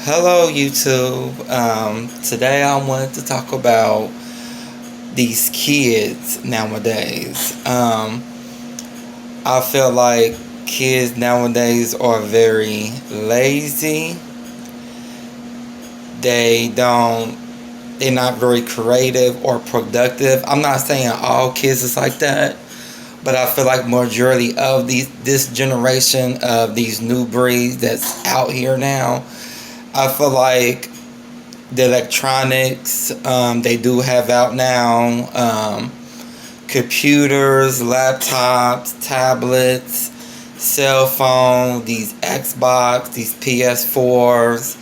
Hello, YouTube. Today I wanted to talk about these kids nowadays. I feel like kids nowadays are very lazy. They don't, they're not very creative or productive. I'm not saying all kids is like that, but I feel like majority of this generation of these new breeds that's out here now, I feel like the electronics they do have out now, computers, laptops, tablets, cell phone, these Xbox, these PS4s,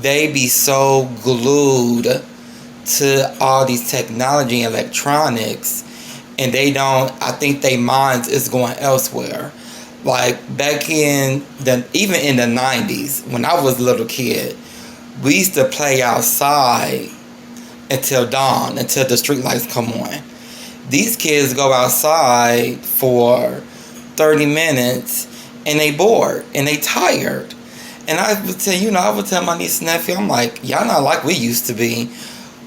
they be so glued to all these technology and electronics, and they don't, I think their minds is going elsewhere. Like back in the, even in the 90s when I was a little kid, we used to play outside until dawn, until the street lights come on. These kids go outside for 30 minutes and they bored and they tired. And I would tell my niece and nephew, I'm like, y'all not like we used to be.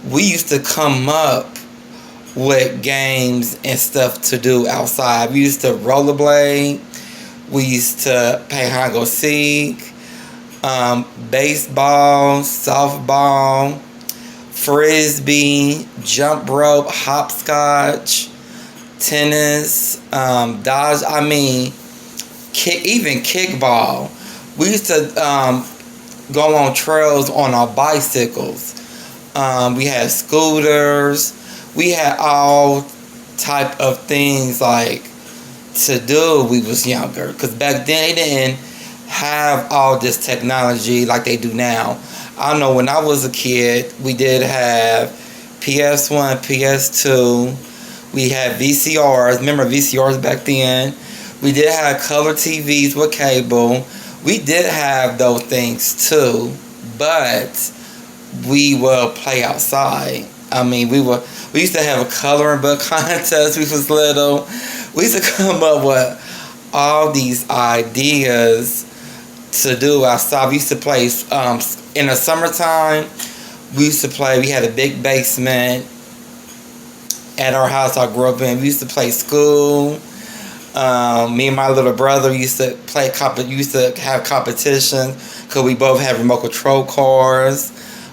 We used to come up with games and stuff to do outside. We used to rollerblade. We used to play hide and go seek, baseball, softball, frisbee, jump rope, hopscotch, tennis, dodge. Even kickball. We used to go on trails on our bicycles. We had scooters. We had all type of things like to do. We was younger, because back then they didn't have all this technology like they do now. I know when I was a kid, we did have PS1, PS2. We had VCRs. Remember VCRs back then? We did have color TVs with cable. We did have those things too, but we will play outside. We used to have a coloring book contest. We was little. We used to come up with all these ideas to do outside. We used to play in the summertime. We used to play. We had a big basement at our house I grew up in. We used to play school. Me and my little brother used to used to have competitions because we both had remote control cars,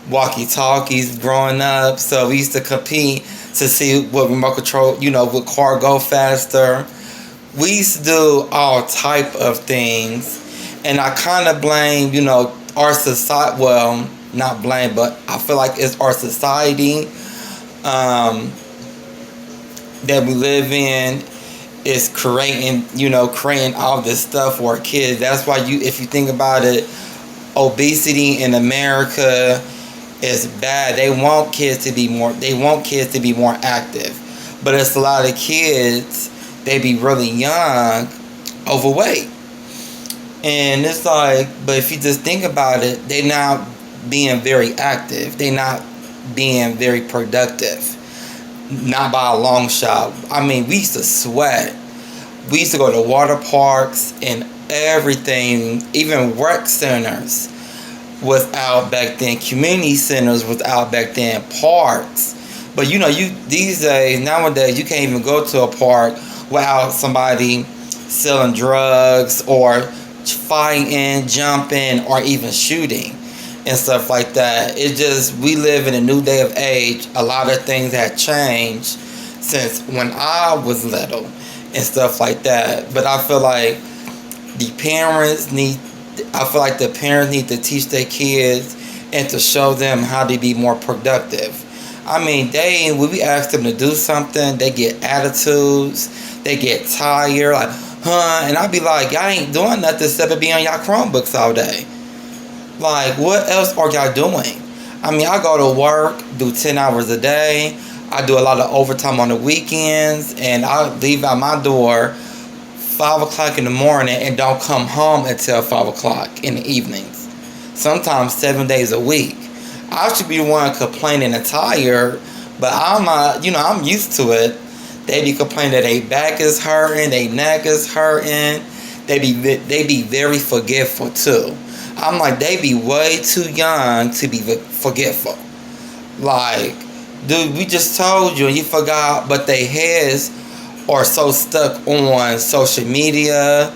walkie-talkies growing up. So we used to compete to see what remote control, what car go faster. We used to do all type of things, and I kind of blame, our society. Well, not blame, but I feel like it's our society that we live in is creating all this stuff for our kids. That's why if you think about it, obesity in America is bad. They want kids to be more active. But it's a lot of kids, they be really young, overweight. And it's like, but if you just think about it, they not being very active. They not being very productive. Not by a long shot. We used to sweat. We used to go to water parks and everything. Even rec centers was out back then. Community centers was out back then. Parks. But nowadays, you can't even go to a park without somebody selling drugs or fighting, jumping, or even shooting and stuff like that. We live in a new day of age. A lot of things have changed since when I was little and stuff like that. But I feel like the parents need to teach their kids and to show them how to be more productive. When we ask them to do something, they get attitudes, they get tired, like, and I be like, y'all ain't doing nothing except be on y'all Chromebooks all day. Like, what else are y'all doing? I go to work, do 10 hours a day. I do a lot of overtime on the weekends, and I leave out my door 5 o'clock in the morning and don't come home until 5 o'clock in the evenings. Sometimes 7 days a week. I should be the one complaining and tired, but I'm not, I'm used to it. They be complaining that their back is hurting, their neck is hurting. They be very forgetful too. I'm like, they be way too young to be forgetful. Like, dude, we just told you and you forgot, but they heads are so stuck on social media,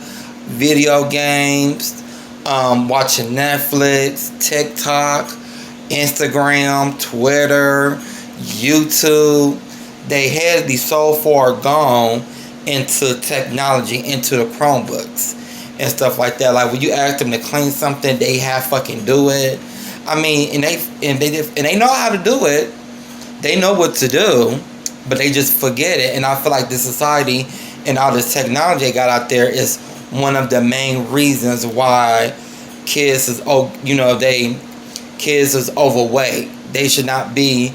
video games, watching Netflix, TikTok, Instagram, Twitter, YouTube. They heads be so far gone into technology, into the Chromebooks and stuff like that. Like when you ask them to clean something, they have fucking do it. I mean, and they know how to do it. They know what to do, but they just forget it. And I feel like the society and all this technology they got out there is one of the main reasons why kids is kids is overweight. They should not be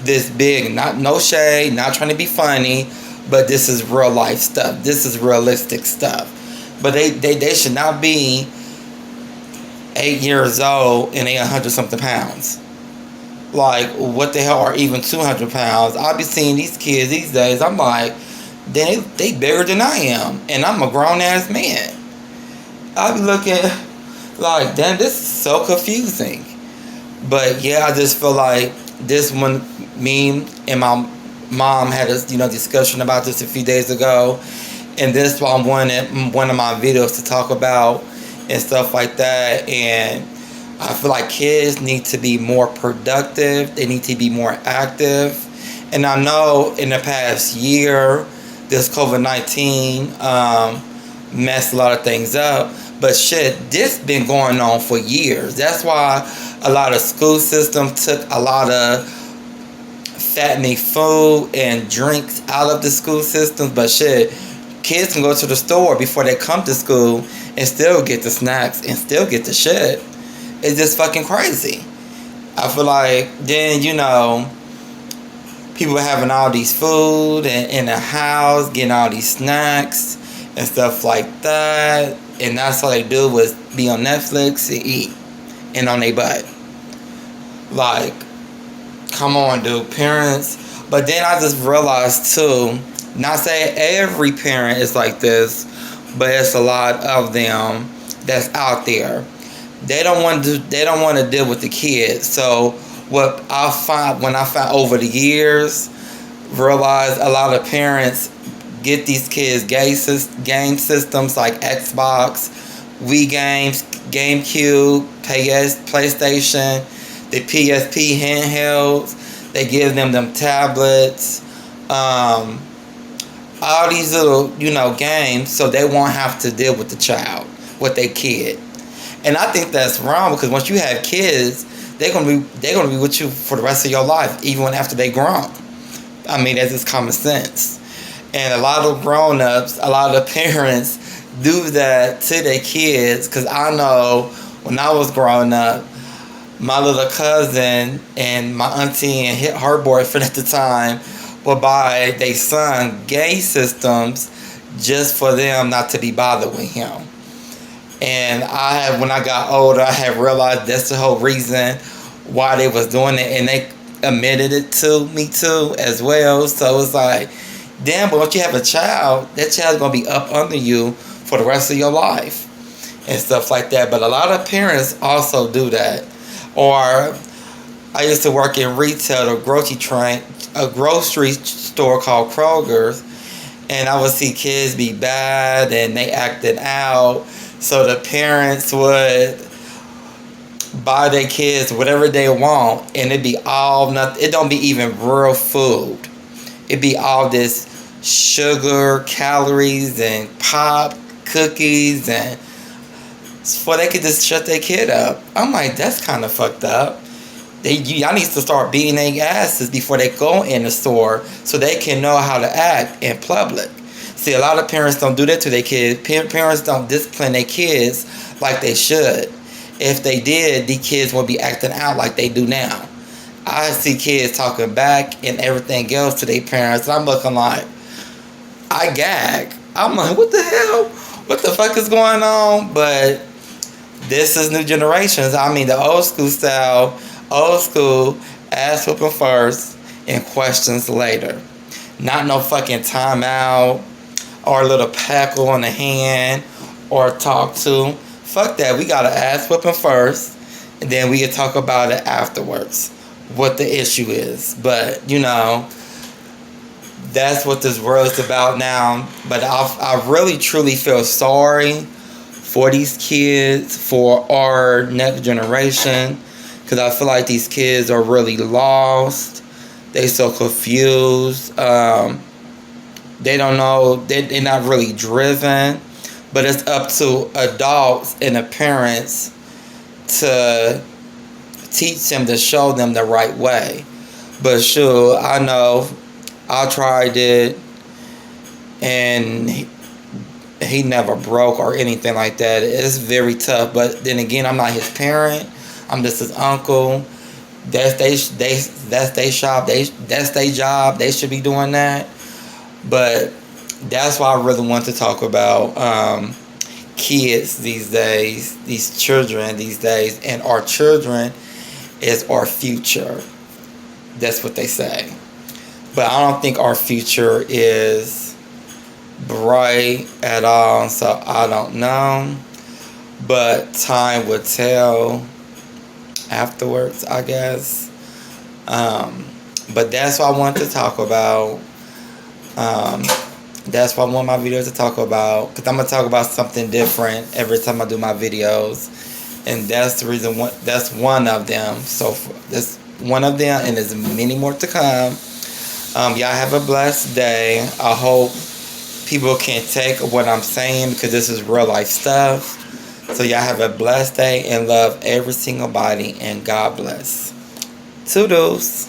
this big. No shade, not trying to be funny, but this is real life stuff. This is realistic stuff. But they should not be 8 years old and they 100 something pounds. Like, what the hell, are even 200 pounds? I be seeing these kids these days. I'm like, they bigger than I am, and I'm a grown ass man. I be looking like, damn, this is so confusing. But yeah, I just feel like this one, me and my mom had a discussion about this a few days ago, and this one wanted one of my videos to talk about and stuff like that. And I feel like kids need to be more productive. They need to be more active. And I know in the past year, this COVID-19 messed a lot of things up. But shit, this been going on for years. That's why a lot of school systems took a lot of fattening food and drinks out of the school systems. But shit, kids can go to the store before they come to school and still get the snacks and still get the shit. It's just fucking crazy. I feel like then, people having all these food and in the house, getting all these snacks and stuff like that. And that's all they do was be on Netflix and eat and on their butt. Like, come on, dude, parents. But then I just realized too, not saying every parent is like this, but it's a lot of them that's out there. They don't want to deal with the kids. So what I find over the years, realize a lot of parents get these kids game systems like Xbox, Wii games, GameCube, PlayStation, the PSP handhelds. They give them tablets, all these little games, so they won't have to deal with the child, with their kid. And I think that's wrong, because once you have kids, they're gonna be with you for the rest of your life, even after they grown. I mean, that's just common sense. And a lot of grown-ups, a lot of parents do that to their kids, because I know when I was growing up, my little cousin and my auntie and her boyfriend at the time would buy their son game systems just for them not to be bothered with him. And when I got older, I had realized that's the whole reason why they was doing it, and they admitted it to me too as well. So it's like, damn, but once you have a child, that child's gonna be up under you for the rest of your life and stuff like that. But a lot of parents also do that. Or I used to work in retail, a grocery store called Kroger's, and I would see kids be bad and they acting out. So the parents would buy their kids whatever they want, and it'd be all nothing. It don't be even real food. It'd be all this sugar, calories, and pop, cookies, and before they could just shut their kid up. I'm like, that's kind of fucked up. Y'all need to start beating their asses before they go in the store, so they can know how to act in public. See, a lot of parents don't do that to their kids. Parents don't discipline their kids like they should. If they did, the kids would be acting out like they do now. I see kids talking back and everything else to their parents, and I'm looking like, I gag. I'm like, what the hell? What the fuck is going on? But this is new generations. I mean, the old school style, old school, ass whooping first and questions later. Not no fucking timeout or a little peckle on the hand or talk to. fuck that. We got to ass whipping first, and then we can talk about it afterwards, what the issue is. But, you know, that's what this world is about now. But I really, truly feel sorry for these kids, for our next generation, because I feel like these kids are really lost. They so confused. They don't know. They're not really driven. But it's up to adults and the parents to teach them, to show them the right way. But sure, I know I tried it, and he never broke or anything like that. It's very tough. But then again, I'm not his parent. I'm just his uncle. That's they shop. That's their job. They should be doing that. But that's why I really want to talk about kids these days, these children these days, and our children is our future. That's what they say. But I don't think our future is bright at all, so I don't know. But time will tell afterwards, I guess. But that's what I want to talk about. That's what I want my videos to talk about, because I'm going to talk about something different every time I do my videos. And that's the reason, that's one of them. So that's one of them, and there's many more to come. Y'all have a blessed day. I hope people can take what I'm saying, because this is real life stuff. So y'all have a blessed day, and love every single body, and God bless. Toodles.